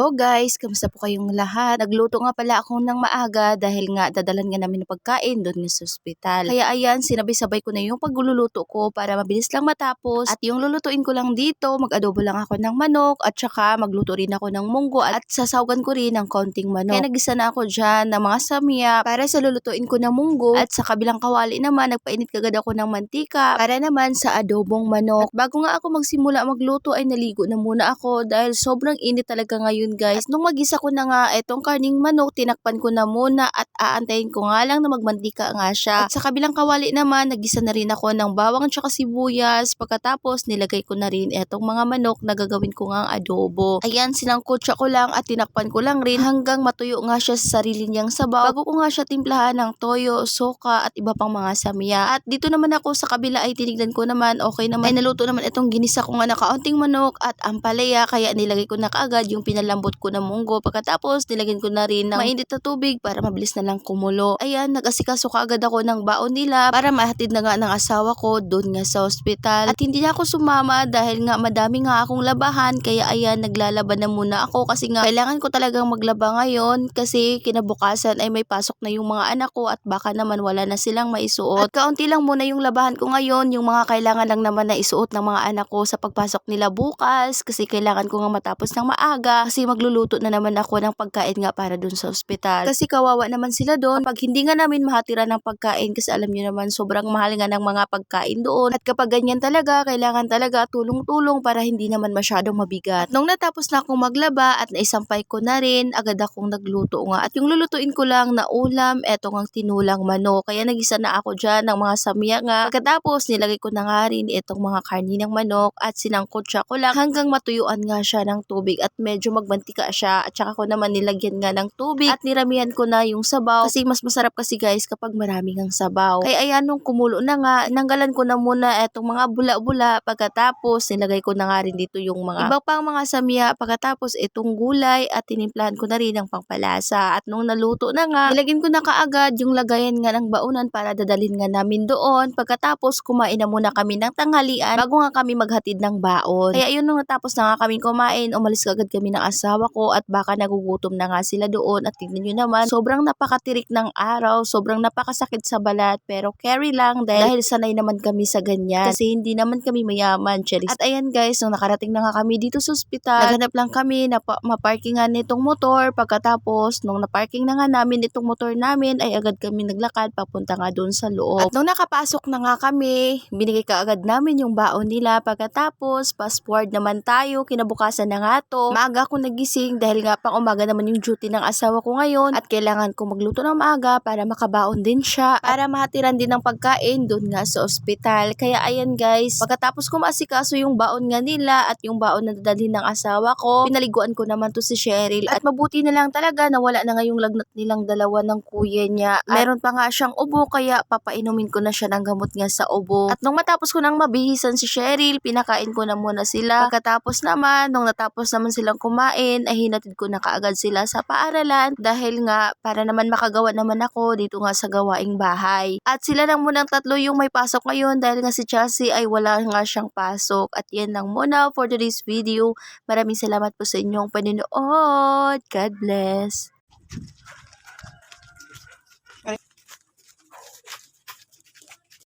Hello guys, kamusta po kayong lahat? Nagluto nga pala ako ng maaga dahil nga dadalan nga namin ng pagkain doon sa ospital. Kaya ayan, sinabay-sabay ko na yung pagluluto ko para mabilis lang matapos. At yung lulutuin ko lang dito, mag-adobo lang ako ng manok at saka magluto rin ako ng munggo at sasawgan ko rin ng konting manok. Kaya nagisa na ako dyan ng mga samya para sa lulutuin ko ng munggo at sa kabilang kawali naman, nagpainit kagad ako ng mantika para naman sa adobong manok. At bago nga ako magsimula magluto ay naligo na muna ako dahil sobrang init talaga ngayon guys. Nung magisa ko na nga itong karning manok, tinakpan ko na muna at aantayin ko nga lang na magmantika nga siya. At sa kabilang kawali naman, nagisa na rin ako ng bawang at saka sibuyas. Pagkatapos, nilagay ko na rin itong mga manok na gagawin ko nga adobo. Ayan, sinangkutsa ko lang at tinakpan ko lang rin hanggang matuyo nga siya sa sarili niyang sabaw. Bago ko nga siya timplahan ng toyo, soka at iba pang mga samya. At dito naman ako sa kabila ay tinignan ko naman, okay naman. Ay naluto naman itong ginisa ko nga na kaunting manok at ampalaya, kaya nilagay ko na kaagad yung pinalambot ko na munggo. Pagkatapos, nilagyan ko na rin ng mainit na tubig para mabilis na lang kumulo. Ayan, nag-asikaso kaagad ako ng baon nila para mahatid na nga ng asawa ko doon nga sa ospital. At hindi na ako sumama dahil nga madami nga akong labahan, kaya ayan, naglalaban na muna ako kasi nga kailangan ko talagang maglaba ngayon kasi kinabukasan ay may pasok na yung mga anak ko at baka naman wala na silang maisuot. At kaunti lang muna yung labahan ko ngayon, yung mga kailangan lang naman na isuot ng mga anak ko sa pagpasok nila bukas kasi kailangan ko nga matapos ng maaga kasi magluluto na naman ako ng pagkain nga para dun sa ospital. Kasi kawawa naman sila doon kapag hindi nga namin mahatira ng pagkain kasi alam niyo naman sobrang mahal nga ng mga pagkain doon. At kapag ganyan talaga, kailangan talaga tulong-tulong para hindi naman masyadong mabigat. Nung natapos na akong maglaba at naisampay ko na rin, agad akong nagluto nga. At yung lulutuin ko lang na ulam, eto ngang tinulang manok. Kaya nagisa na ako dyan ng mga samya nga. Pagkatapos, nilagay ko na nga rin itong mga karni ng manok at sinangkot siya ko lang hanggang matuyuan nga siya ng tubig at medyo magmantika siya. At saka ko naman nilagyan nga ng tubig at niramihan ko na yung sabaw kasi mas masarap kasi guys kapag maraming ang sabaw. Kaya ayan, nung kumulo na nga, nanggalan ko na muna itong mga bula-bula. Pagkatapos, nilagay ko na nga rin dito yung mga iba pang mga samya. Pagkatapos, itong gulay at tinimplahan ko na rin ng pangpalasa. At nung naluto na nga, nilagyan ko na kaagad yung lagayan nga ng baunan para dadalhin nga namin doon. Pagkatapos, kumain na muna kami ng tanghalian bago nga kami maghatid ng baon. Kaya yun, nung natapos na nga kami kumain, umalis kagad kami ng asawa ko at baka nagugutom na nga sila doon. At tignan nyo naman, sobrang napakatirik ng araw, sobrang napakasakit sa balat, pero carry lang dahil sanay naman kami sa ganyan. Kasi hindi naman kami mayaman, Cheris. At ayan guys, nung nakarating na nga kami dito sa ospital, naghanap lang kami na maparkingan nitong motor. Pagkatapos, nung naparking na nga namin itong motor namin, ay agad kami naglakad papunta nga doon sa loob. At nung nakapasok na nga kami, binigay kaagad namin yung baon nila. Pagkatapos, fast forward naman tayo, kinabukasan na nga to. Maaga ako nagising dahil nga pang umaga naman yung duty ng asawa ko ngayon at kailangan ko magluto ng maaga para makabaon din siya para mahatiran din ng pagkain doon nga sa ospital. Kaya ayan guys, pagkatapos ko maasikaso yung baon nga nila at yung baon na dadalhin ng asawa ko, pinaliguan ko naman to si Cheryl at mabuti na lang talaga na wala na nga yung lagnat nilang dalawa ng kuya niya. Meron pa nga siyang ubo kaya papainumin ko na siya ng gamot nga sa ubo. At nung matapos ko nang mabihisan si Cheryl, pinakain ko na muna sila. Pagkatapos naman, nung natapos naman silang kumain, ay hinatid ko na kaagad sila sa paaralan dahil nga para naman makagawa naman ako dito nga sa gawaing bahay. At sila lang munang tatlo yung may pasok ngayon dahil nga si Chelsea ay wala nga siyang pasok. At yan lang muna for today's video. Maraming salamat po sa inyong panonood. God bless.